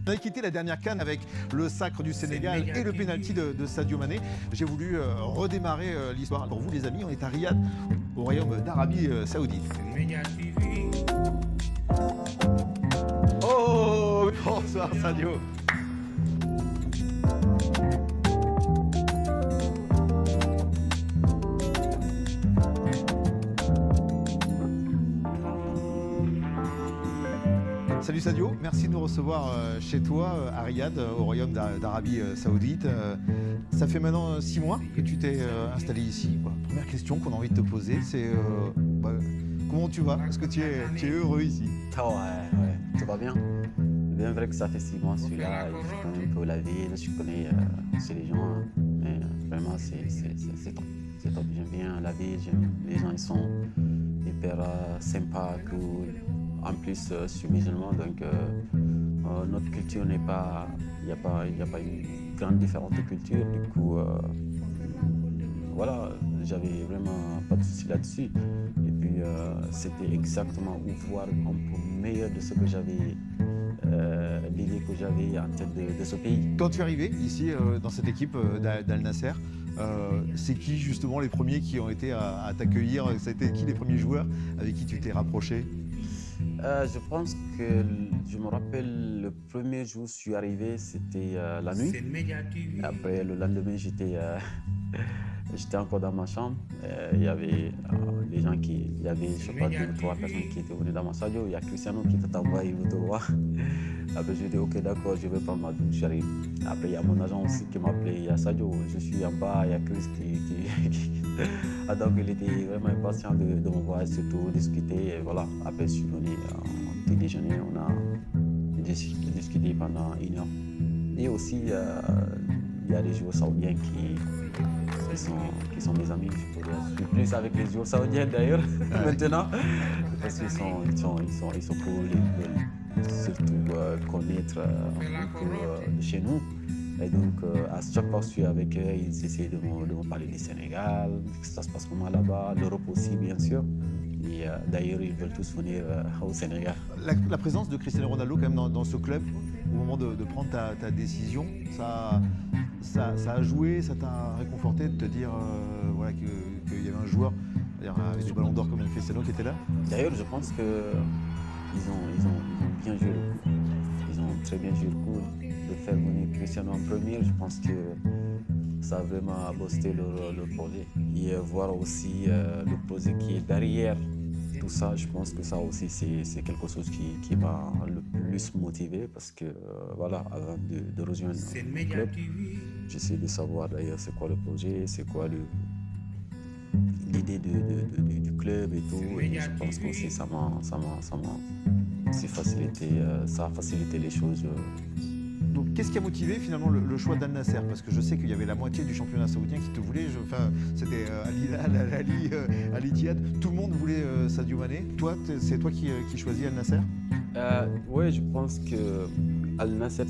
On a quitté la dernière CAN avec le sacre du Sénégal et le pénalty de Sadio Mané. J'ai voulu redémarrer l'histoire. Pour vous les amis, on est à Riyad, au royaume d'Arabie Saoudite. Oh, bonsoir Sadio. Salut Sadio, merci de nous recevoir chez toi à Riyad, au royaume d'Arabie Saoudite. Ça fait maintenant 6 mois que tu t'es installé ici. Première question qu'on a envie de te poser, c'est comment tu vas? Est-ce que tu es heureux ici? Ouais, tout va bien. C'est bien vrai que ça fait 6 mois que je suis là, je connais un peu la ville, je connais aussi les gens, mais vraiment c'est top. C'est top, j'aime bien la ville, les gens ils sont hyper sympas, cool. En plus, je suis musulman, donc notre culture n'est pas... Il n'y a pas une grande différence de culture. Du coup, voilà, j'avais vraiment pas de souci là-dessus. Et puis, c'était exactement voir un peu meilleur de ce que j'avais, l'idée que j'avais en tête de ce pays. Quand tu es arrivé ici, dans cette équipe d'Al Nasser, c'est qui justement les premiers qui ont été à t'accueillir? C'était qui les premiers joueurs avec qui tu t'es rapproché? Je pense que je me rappelle le premier jour où je suis arrivé, c'était la nuit. Après, le lendemain, j'étais encore dans ma chambre. Il y avait des gens il y avait, je sais pas, 2 ou 3 personnes qui étaient venues dans ma salle. Il y a Cristiano qui t'a envoyé, il veut te voir. Après, j'ai dit, ok, d'accord, je vais prendre ma douche, j'arrive. Après, il y a mon agent aussi qui m'a appelé. Il y a Sadio, je suis en bas, il y a Chris qui... Ah, donc, il était vraiment impatient de me voir, surtout discuter. Et voilà, après, je suis venu en petit déjeuner, on a discuté pendant 1 heure. Et aussi, il y a des joueurs saoudiens qui sont mes amis, je pourrais dire. Je suis plus avec les joueurs saoudiens d'ailleurs, maintenant, parce qu'ils sont cool, ils veulent surtout connaître un peu de chez nous. Et donc, à chaque fois que je suis avec eux, ils essaient de me parler du Sénégal, que ça se passe comment là-bas, l'Europe aussi, bien sûr. Et d'ailleurs, ils veulent tous venir au Sénégal. La présence de Cristiano Ronaldo quand même dans ce club, au moment de prendre ta décision, ça a joué, ça t'a réconforté de te dire voilà, qu'il y avait un joueur avec du ballon d'or comme Cristiano qui était là? D'ailleurs, je pense qu'ils ont bien joué le coup. Ils ont très bien joué le coup. De faire venir Cristiano en premier, je pense que ça a vraiment boosté leur projet. Et voir aussi le projet qui est derrière tout ça, je pense que ça aussi c'est quelque chose qui m'a le plus motivé parce que voilà, avant de rejoindre le club, j'essaie de savoir d'ailleurs c'est quoi le projet, c'est quoi l'idée du club et tout. Et je pense qu'aussi ça a facilité les choses. Donc, qu'est-ce qui a motivé finalement le choix d'Al Nasser? Parce que je sais qu'il y avait la moitié du championnat saoudien qui te voulait. C'était Al Hilal, Al Ahly, Al Ittihad. Tout le monde voulait Sadio Mané. Toi, c'est toi qui choisis Al Nasser? Oui, je pense que Al Nasser,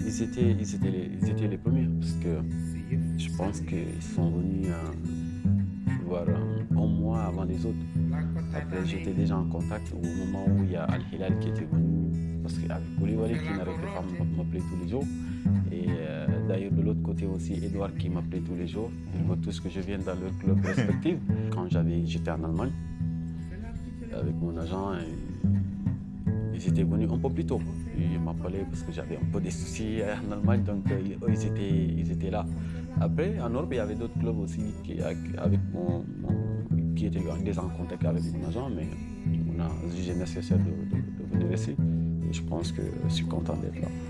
ils étaient les premiers. Parce que je pense qu'ils sont venus voir un mois avant les autres. Après, j'étais déjà en contact au moment où il y a Al Hilal qui était venu. Parce qu'avec Koulibaly qui n'arrêtait pas de m'appeler tous les jours. Et d'ailleurs, de l'autre côté aussi, Edouard qui m'appelait tous les jours. Ils veulent tous que je vienne dans leur club respectif. Quand j'étais en Allemagne, avec mon agent, ils étaient venus un peu plus tôt. Ils m'appelaient parce que j'avais un peu des soucis en Allemagne, donc eux, ils étaient là. Après, en Europe, il y avait d'autres clubs aussi qui étaient déjà en contact avec mon agent, mais on a jugé nécessaire de venir ici. Je pense que je suis content d'être là. Magnifique,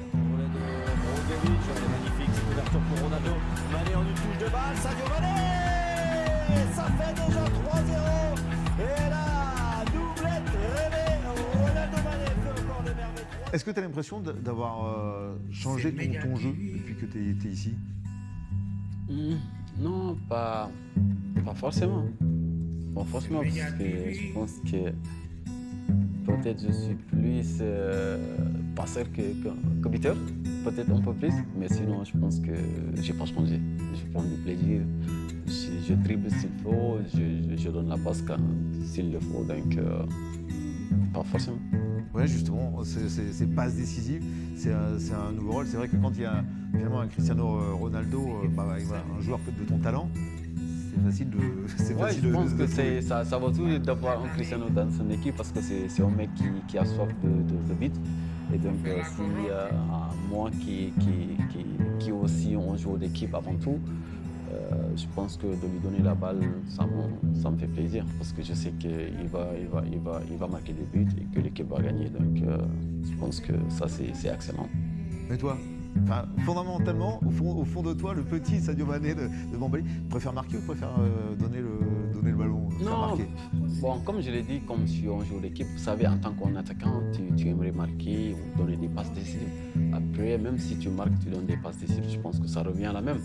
c'est l'ouverture pour Ronaldo. Mané en une touche de balle, Sadio Mané. Ça fait déjà 3-0. Et là, doublette rêvée. Ronaldo Mané fait encore des merveilles. Est-ce que tu as l'impression d'avoir changé ton jeu depuis que tu es ici? Non, pas forcément. Pas forcément, parce que je pense que peut-être je suis plus passeur que buteur, peut-être un peu plus, mais sinon je pense que je n'ai pas changé. Je prends du plaisir, je dribble s'il faut, je donne la passe s'il le faut, donc Pas forcément. Ouais, justement, ces passes décisives, c'est un nouveau rôle. C'est vrai que quand il y a finalement un Cristiano Ronaldo, un joueur de ton talent, c'est facile de. Je pense que ça vaut tout d'avoir un Cristiano dans son équipe parce que c'est un mec qui a soif de but. Et donc, si moi qui aussi un joueur d'équipe avant tout, je pense que de lui donner la balle, ça me fait plaisir parce que je sais qu'il va marquer des buts et que l'équipe va gagner. Donc, je pense que ça, c'est excellent. Mais toi, fondamentalement, au fond de toi, le petit Sadio Mané de Bambali, tu préfères marquer ou tu préfères donner le ballon, faire marquer? Bon, comme je l'ai dit, comme je suis un joueur d'équipe, vous savez, en tant qu'attaquant, tu aimerais marquer ou donner des passes décisives. Après, même si tu marques, tu donnes des passes décisives, je pense que ça revient à la même.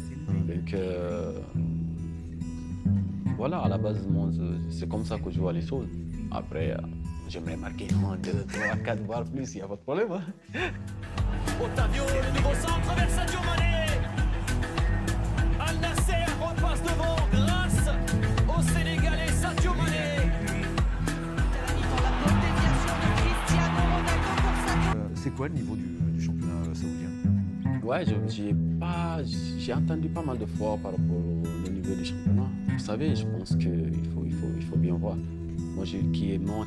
Donc, voilà, à la base, moi, c'est comme ça que je vois les choses. Après, j'aimerais marquer 1, 2, 3, 4, voire plus, il n'y a pas de problème. Otavio, le nouveau centre vers Sadio Mané. Al Nasser repasse devant grâce au Sénégalais Sadio Mané. La bonne déviation de Cristiano Ronaldo pour Sadio. C'est quoi le niveau du championnat saoudien? Ouais, j'ai entendu pas mal de fois par rapport au niveau du championnat. Vous savez, je pense qu'il faut bien voir. Moi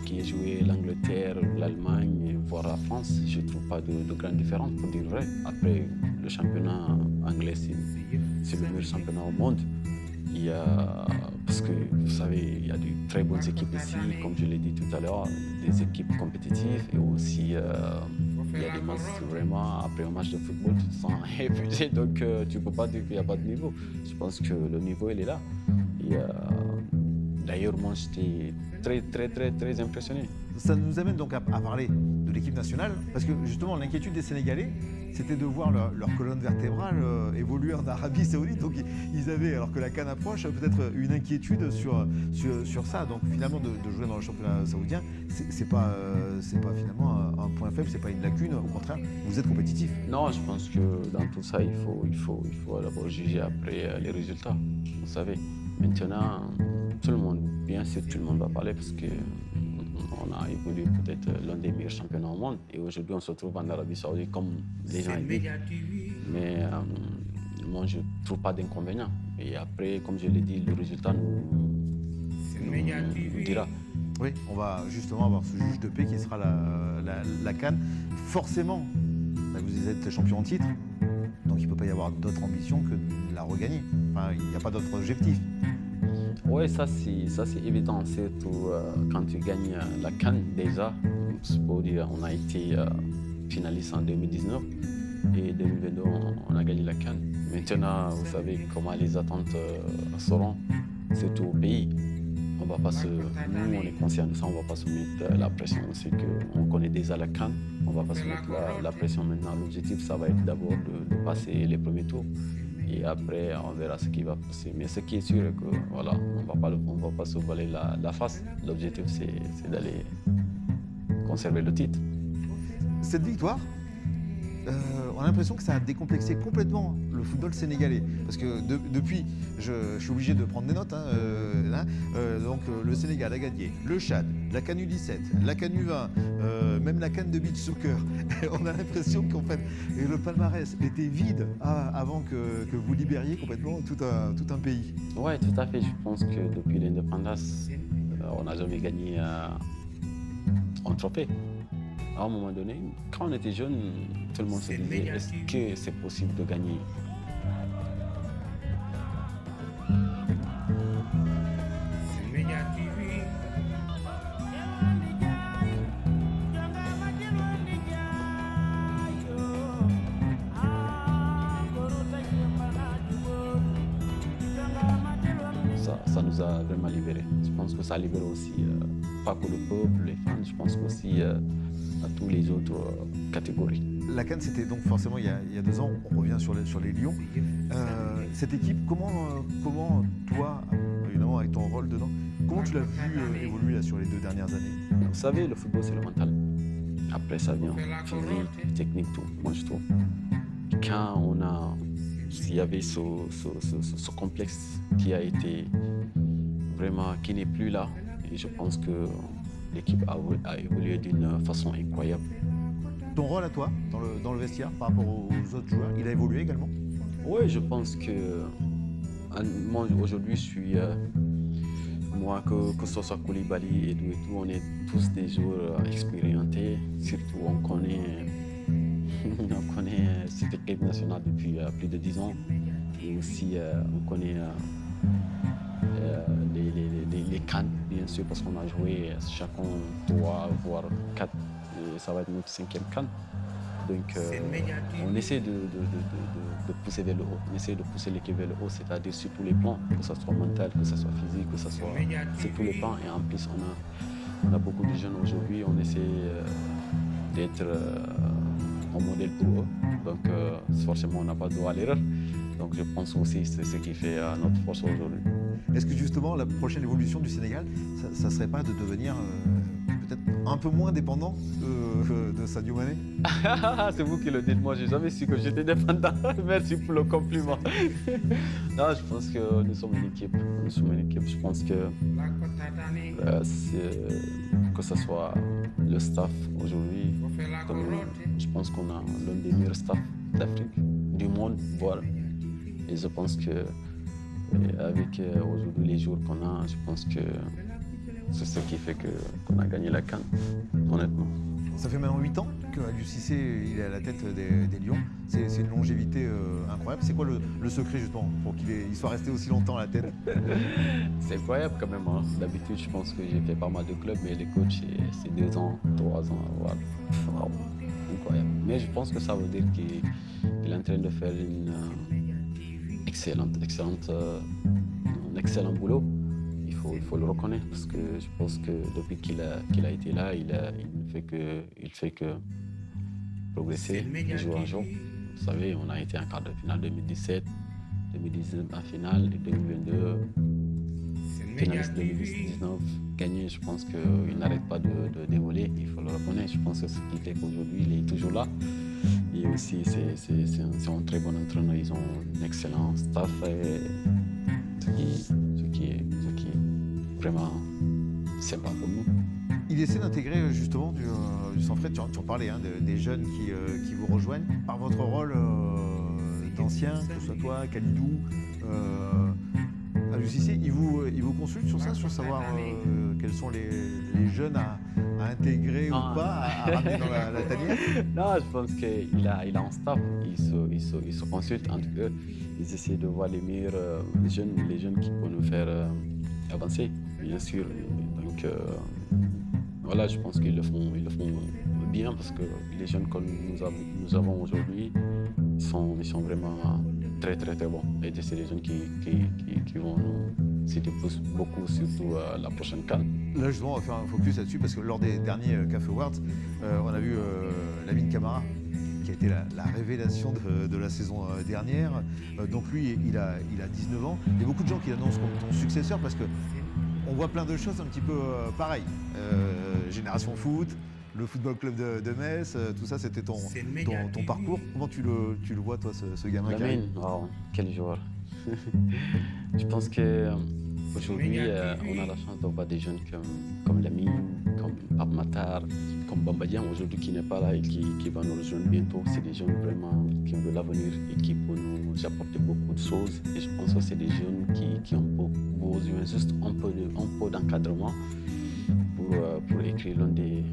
qui ai joué l'Angleterre, l'Allemagne, voire la France, je ne trouve pas de grande différence, pour dire vrai. Après, le championnat anglais, c'est le meilleur championnat au monde. Parce que, vous savez, il y a de très bonnes équipes ici, comme je l'ai dit tout à l'heure, des équipes compétitives et aussi, il y a des matchs vraiment, après un match de football, tu te sens épuisé, donc tu ne peux pas dire qu'il n'y a pas de niveau. Je pense que le niveau, il est là. D'ailleurs, moi, j'étais très impressionné. Ça nous amène donc à parler de l'équipe nationale, parce que justement, l'inquiétude des Sénégalais, c'était de voir leur colonne vertébrale évoluer en Arabie Saoudite. Donc, ils avaient, alors que la CAN approche, peut-être une inquiétude sur ça. Donc, finalement, de jouer dans le championnat saoudien, c'est pas finalement un point faible, c'est pas une lacune. Au contraire, vous êtes compétitif. Non, je pense que dans tout ça, il faut d'abord juger après les résultats. Vous savez, maintenant, tout le monde, bien sûr, tout le monde va parler parce que on a évolué peut-être l'un des meilleurs championnats au monde et aujourd'hui on se retrouve en Arabie Saoudite comme les gens disent. Mais moi je ne trouve pas d'inconvénient. Et après, comme je l'ai dit, le résultat nous dira. Oui, on va justement avoir ce juge de paix qui sera la CAN. Forcément, vous êtes champion en titre, donc il ne peut pas y avoir d'autre ambition que de la regagner. Enfin, il n'y a pas d'autre objectif. Oui, ça c'est évident, surtout quand tu gagnes la CAN déjà. Pour dire, on a été finaliste en 2019 et 2022 on a gagné la CAN. Maintenant, vous savez comment les attentes seront, surtout au pays. Nous, on est conscients de ça, on ne va pas se mettre la pression. On sait qu'on connaît déjà la CAN, on ne va pas se mettre la pression maintenant. L'objectif, ça va être d'abord de passer les premiers tours. Et après, on verra ce qui va passer. Mais ce qui est sûr, c'est que voilà, on va pas se voiler la face. L'objectif, c'est d'aller conserver le titre. Cette victoire, on a l'impression que ça a décomplexé complètement le football sénégalais. Parce que depuis, je suis obligé de prendre des notes. Donc le Sénégal a gagné le Tchad, la CAN U17, la CAN U20, même la CAN de beach soccer. On a l'impression qu'en fait, le palmarès était vide avant que vous libériez complètement tout un pays. Oui, tout à fait. Je pense que depuis l'indépendance, on n'a jamais gagné un trophée. À un moment donné, quand on était jeune, tout le monde se disait est-ce que c'est possible de gagner? Ça nous a vraiment libérés. Je pense que ça libère aussi, pas que le peuple, les fans, je pense aussi à tous les autres catégories. La CAN, c'était donc forcément il y a 2 ans, on revient sur les Lions. Cette équipe, comment toi, évidemment avec ton rôle dedans, comment tu l'as vu évoluer là, sur les 2 dernières années? Vous savez, le football, c'est le mental. Après, ça vient physique, technique, tout, moi je trouve. Quand il y avait ce complexe qui a été vraiment, qui n'est plus là, et je pense que l'équipe a évolué d'une façon incroyable. Ton rôle à toi, dans le vestiaire, par rapport aux autres joueurs, il a évolué également? Oui, je pense que moi, aujourd'hui, je suis... moi, que ce soit Koulibaly, Edou et tout, on est tous des joueurs expérimentés. Surtout, on connaît cette équipe nationale depuis plus de 10 ans. Et aussi, on connaît les CAN, bien sûr, parce qu'on a joué chacun 3, voire 4. Et ça va être notre 5e CAN. Donc, on essaie de pousser vers le haut. On essaie de pousser l'équipe vers le haut, c'est-à-dire sur tous les plans, que ce soit mental, que ce soit physique, que ce soit sur tous les plans. Et en plus, on a beaucoup de jeunes aujourd'hui. On essaie d'être un modèle pour eux. Donc, forcément, on n'a pas de droit à l'erreur. Donc, je pense aussi que c'est ce qui fait notre force aujourd'hui. Est-ce que justement, la prochaine évolution du Sénégal, ça ne serait pas de devenir peut-être un peu moins dépendant de Sadio Mané? C'est vous qui le dites, moi j'ai jamais su que j'étais dépendant. Merci pour le compliment. Non, je pense que nous sommes une équipe. Je pense que ce soit le staff aujourd'hui, je pense qu'on a l'un des meilleurs staffs d'Afrique, du monde, voire. Et je pense que avec aujourd'hui les jours qu'on a, je pense que c'est ce qui fait qu'on a gagné la CAN, honnêtement. Ça fait maintenant 8 ans que Aliou Cissé il est à la tête des Lions. C'est une longévité incroyable. C'est quoi le secret justement pour qu'il soit resté aussi longtemps à la tête? C'est incroyable quand même. Hein. D'habitude, je pense que j'ai fait pas mal de clubs, mais les coachs, c'est 2 ans, 3 ans. Voilà. Wow. Incroyable. Mais je pense que ça veut dire qu'il est en train de faire un excellent boulot. Il faut le reconnaître parce que je pense que depuis qu'il a été là, il fait que progresser de jour en jour. Vous savez, on a été en quart de finale 2017, 2019 en finale et 2022 finaliste 2019 gagné. Je pense qu'il n'arrête pas d'évoluer, il faut le reconnaître. Je pense que ce qui fait qu'aujourd'hui il est toujours là. Et aussi c'est un très bon entraîneur, ils ont un excellent staff. Ce qui est vraiment sympa pour nous. Il essaie d'intégrer justement du sang frais, tu en parlais, hein, des jeunes qui vous rejoignent. Par votre rôle d'ancien, que ce soit toi, Kalidou, Aliou Cissé, il vous consulte sur ça, sur savoir quels sont les jeunes à intégrer ou pas, à ramener dans la tanière? Non, je pense qu'il a un staff, ils se consultent entre eux, ils essaient de voir les meilleurs jeunes, les jeunes qui peuvent nous faire avancer, bien sûr. Donc voilà, je pense qu'ils le font bien parce que les jeunes que nous avons aujourd'hui ils sont vraiment très très très bons. Et c'est des jeunes qui vont nous s'aider beaucoup, surtout la prochaine CAN. Là justement, on va faire un focus là-dessus parce que lors des derniers CAF Awards, on a vu Lamine Camara qui a été la révélation de la saison dernière. Donc lui, il a 19 ans. Il y a beaucoup de gens qui l'annoncent comme ton successeur parce que on voit plein de choses un petit peu pareilles. Génération Foot, le Football Club de Metz, tout ça, c'était ton parcours. Comment tu le vois, toi, ce gamin? Lamine, oh, quel joueur. Je pense qu'aujourd'hui, on a la chance d'avoir des jeunes comme Lamine, comme Pape Matar, comme Bamba Dieng, aujourd'hui qui n'est pas là et qui va nous rejoindre bientôt. C'est des jeunes vraiment qui ont de l'avenir et qui peuvent nous apporter beaucoup de choses. Et je pense que c'est des jeunes qui ont besoin juste un peu d'encadrement pour écrire l'une des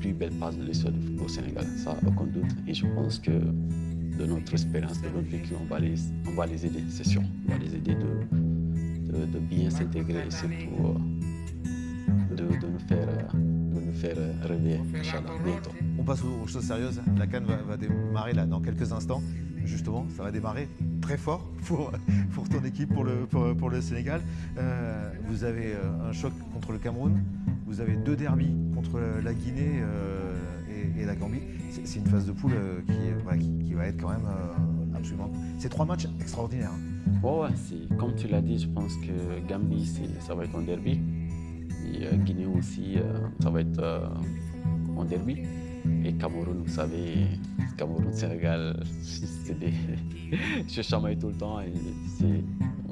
plus belles pages de l'histoire du football sénégalais. Ça, aucun doute. Et je pense que de notre expérience, de notre vécu, on va les aider, c'est sûr. On va les aider de bien s'intégrer et surtout de nous faire rêver, Inch'Allah, bientôt. On passe aux choses sérieuses. La CAN va démarrer là dans quelques instants. Justement, ça va démarrer très fort pour ton équipe, pour le Sénégal. Vous avez un choc contre le Cameroun. Vous avez 2 derbys contre la Guinée et la Gambie. C'est une phase de poule qui va être quand même absolument... C'est 3 matchs extraordinaires. Ouais, comme tu l'as dit, je pense que Gambie, ça va être un derby. Et Guinée aussi, ça va être un derby. Et Cameroun, vous savez, Cameroun, Sénégal, je chamaille tout le temps. Et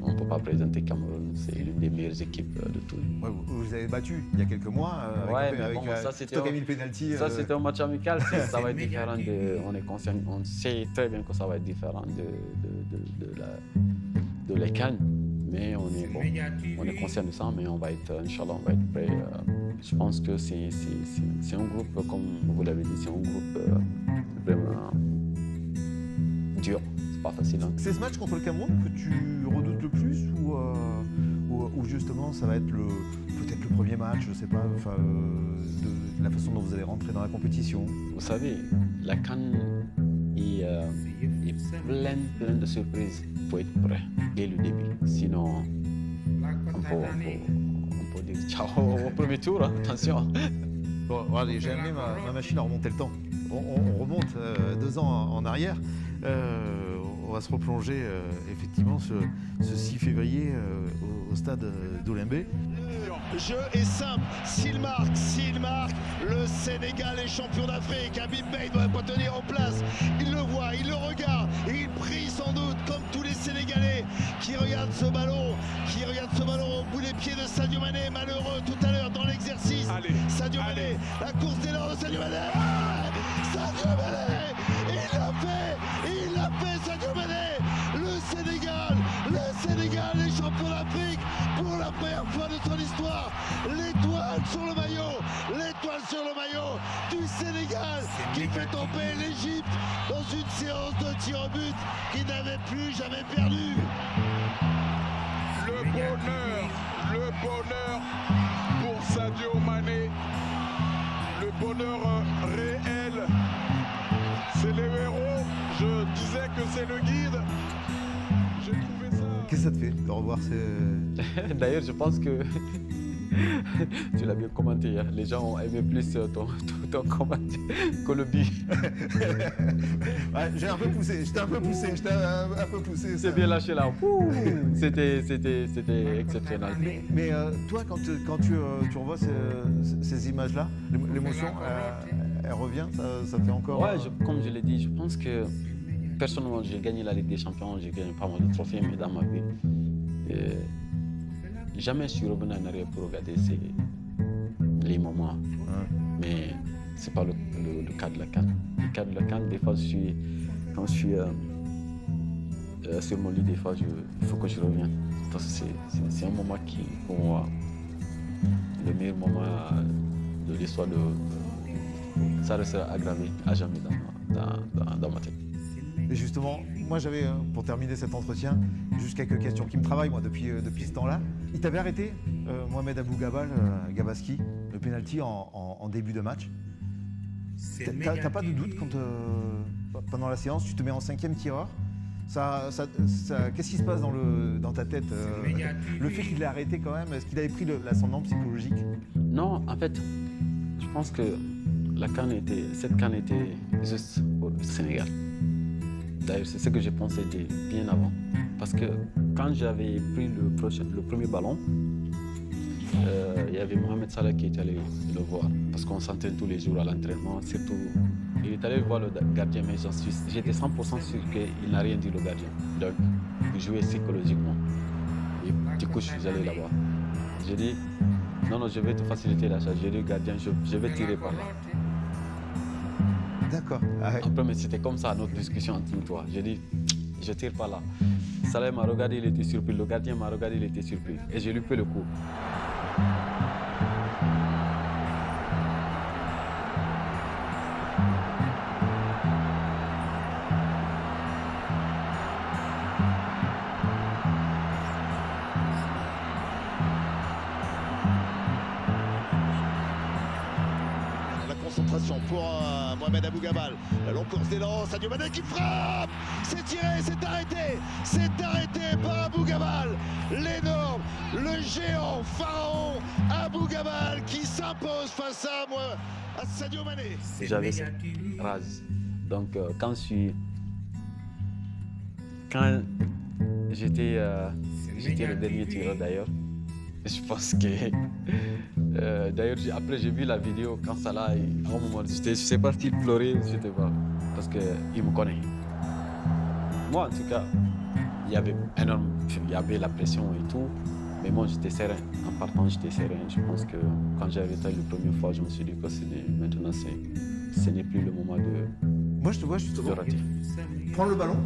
on ne peut pas présenter Cameroun. C'est l'une des meilleures équipes de tout. Ouais, vous avez battu il y a quelques mois avec ça, c'était Stock a mis le penalty. Ça, c'était un match amical. Ça va être différent. On est conscient, on sait très bien que ça va être différent de la CAN. Mais on est conscient de ça, mais Inch'Allah, on va être prêt. Je pense que c'est un groupe, comme vous l'avez dit, c'est un groupe vraiment dur. C'est pas facile. Hein. C'est ce match contre le Cameroun que tu redoutes le plus ou justement ça va être peut-être le premier match, je sais pas, de la façon dont vous allez rentrer dans la compétition? Vous savez, la CAN est pleine de surprises. Il faut être prêt dès le début. Sinon, on peut dire ciao au premier tour. Hein. Attention. Bon, allez, j'ai amené ma machine à remonter le temps. On remonte 2 ans en arrière. On va se replonger effectivement ce 6 février au stade d'Olimbé. Le jeu est simple, s'il marque, le Sénégal est champion d'Afrique. Habib Beye ne doit pas tenir en place. Il le voit, il le regarde et il prie sans doute, comme tous les Sénégalais qui regardent ce ballon au bout des pieds de Sadio Mané, malheureux tout à l'heure dans l'exercice. Sadio Mané, la course d'élan de Sadio Mané. Sadio Mané, il l'a fait Sadio Mané. Le Sénégal est champion d'Afrique pour la première fois de son histoire. L'étoile sur le maillot du Sénégal qui fait tomber l'Égypte dans une séance de tir au but qui n'avait plus jamais perdu. Le bonheur pour Sadio Mané, le bonheur réel. C'est les héros, je disais que c'est le guide. J'ai trouvé ça. Qu'est-ce que ça te fait de revoir ces... D'ailleurs, je pense que tu l'as bien commenté. Hein. Les gens ont aimé plus ton commentaire que le but. Ouais, j'étais un peu poussé. C'est bien lâché là. C'était exceptionnel. Mais toi, quand tu revois ces images-là, l'émotion, elle revient, ça fait encore... Ouais, comme je l'ai dit, je pense que personnellement, j'ai gagné la Ligue des Champions, j'ai gagné pas mal de trophées, mais dans ma vie, jamais je suis revenu en arrière pour regarder les moments. Mais ce n'est pas le cas de la CAN. Le cas de la CAN, des fois, quand je suis sur mon lit, des fois, il faut que je revienne. Parce que c'est un moment qui, pour moi, le meilleur moment de l'histoire ça restera aggravé à jamais dans ma tête. Et justement, moi j'avais, pour terminer cet entretien, juste quelques questions qui me travaillent moi depuis ce temps-là. Il t'avait arrêté, Mohamed Abou Gabaski, le penalty en début de match. T'as pas de doute quand pendant la séance, tu te mets en 5e tireur? Qu'est-ce qui se passe dans ta tête le fait qu'il l'ait arrêté quand même, est-ce qu'il avait pris l'ascendant psychologique? Non, en fait, je pense que cette CAN était juste pour le Sénégal. D'ailleurs, c'est ce que j'ai pensé bien avant. Parce que quand j'avais pris le premier ballon, il y avait Mohamed Salah qui est allé le voir. Parce qu'on s'entraîne tous les jours à l'entraînement, surtout. Il est allé voir le gardien, mais j'étais 100% sûr qu'il n'a rien dit le gardien. Donc, il jouait psychologiquement. Et du coup, je suis allé là-bas. J'ai dit, non, je vais te faciliter la charge. J'ai dit au gardien, je vais tirer par là. D'accord. Après, mais c'était comme ça notre discussion entre nous. J'ai dit, je tire par là. Salah m'a regardé, il était surpris. Le gardien m'a regardé, il était surpris. Et j'ai lui fait le coup. Concentration pour Mohamed Abou Gabal. La longue course d'élan, Sadio Mané qui frappe. C'est tiré, c'est arrêté par Abou Gabal. L'énorme, le géant pharaon Abou Gabal qui s'impose face à Sadio Mané. J'avais cette rage. Donc quand j'étais le dernier tireur d'ailleurs. Je pense que... d'ailleurs, après j'ai vu la vidéo quand Salah, à un moment, je sais pas s'il pleurait, je sais pas, parce qu'il me connaît. Moi, en tout cas, il y avait la pression et tout. Mais moi, j'étais serein. En partant, j'étais serein. Je pense que quand j'ai arrêté la première fois, je me suis dit que maintenant, ce n'est plus le moment de, Moi, je te vois justement. de rater. Prends le ballon,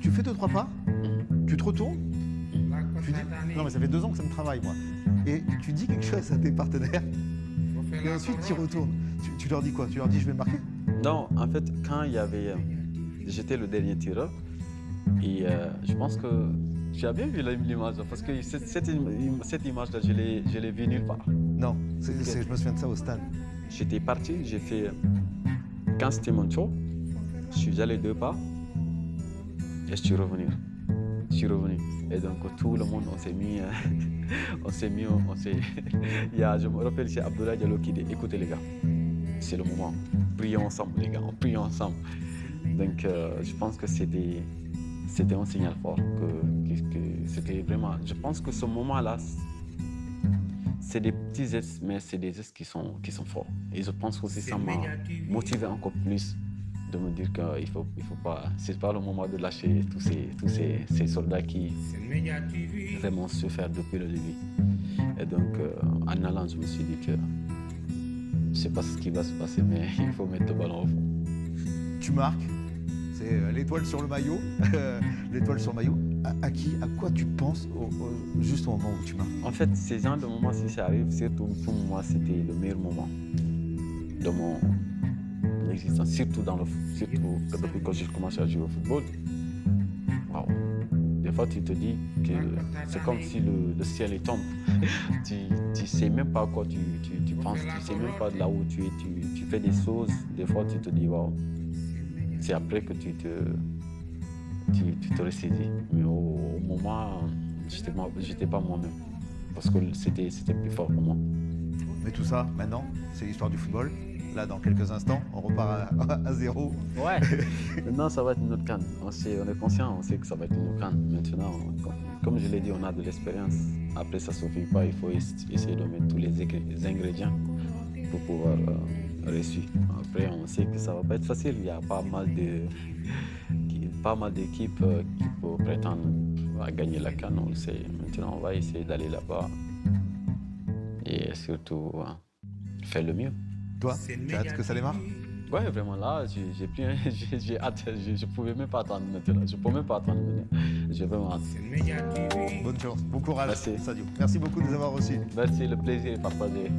tu fais 2-3 pas, tu te retournes, tu dis non mais ça fait 2 ans que ça me travaille moi. Et tu dis quelque chose à tes partenaires et ensuite tu y retournes. Tu leur dis quoi? Tu leur dis je vais marquer? Non, en fait, quand il y avait... j'étais le dernier tireur et je pense que tu as bien vu l'image parce que cette image-là, je l'ai vue nulle part. Non, je me souviens de ça au stade. J'étais parti, j'ai fait... Quand c'était mon tour, je suis allé 2 pas et je suis revenu. Et donc tout le monde, on s'est mis... je me rappelle, c'est Abdoulaye Diallo qui dit « Écoutez les gars, c'est le moment. Prions ensemble les gars, prions ensemble. » Donc je pense que c'était un signal fort. Que c'était vraiment... Je pense que ce moment-là, c'est des petits gestes, mais c'est des gestes qui sont forts. Et je pense que ça m'a motivé encore plus de me dire qu'il faut pas... C'est pas le moment de lâcher tous ces soldats qui vraiment se faire depuis le début. Et donc, en allant, je me suis dit que je ne sais pas ce qui va se passer, mais il faut mettre le ballon au fond. Tu marques, c'est l'étoile sur le maillot. L'étoile sur le maillot. À quoi tu penses juste au moment où tu marques? En fait, ces genres de moments, si ça arrive, surtout pour moi, c'était le meilleur moment de mon existence, surtout depuis que j'ai commencé à jouer au football. Wow. Des fois, tu te dis que c'est comme si le ciel est tombé. Tu sais même pas à quoi tu penses, tu sais même pas de là où tu es. Tu fais des choses, des fois, tu te dis, wow. C'est après que tu te ressaisis. Mais au moment, j'étais pas moi-même. Parce que c'était plus fort pour moi. Mais tout ça, maintenant, c'est l'histoire du football. Là, dans quelques instants, on repart à 0. Ouais. Maintenant, ça va être notre CAN. On est conscient, on sait que ça va être notre CAN. Maintenant, comme je l'ai dit, on a de l'expérience. Après, ça ne suffit pas. Il faut essayer de mettre tous les ingrédients pour pouvoir réussir. Après, on sait que ça ne va pas être facile. Il y a pas mal d'équipes qui peuvent prétendre à gagner la CAN. On le sait. Maintenant, on va essayer d'aller là-bas et surtout faire le mieux. Toi, tu as hâte que ça démarre? Ouais, vraiment là, j'ai hâte. Je pouvais même pas attendre maintenant. Je peux même pas attendre maintenant. J'ai vraiment hâte. Bonne chance, bon courage, Merci. Sadio. Merci beaucoup de nous avoir reçus. Merci, le plaisir est partagé.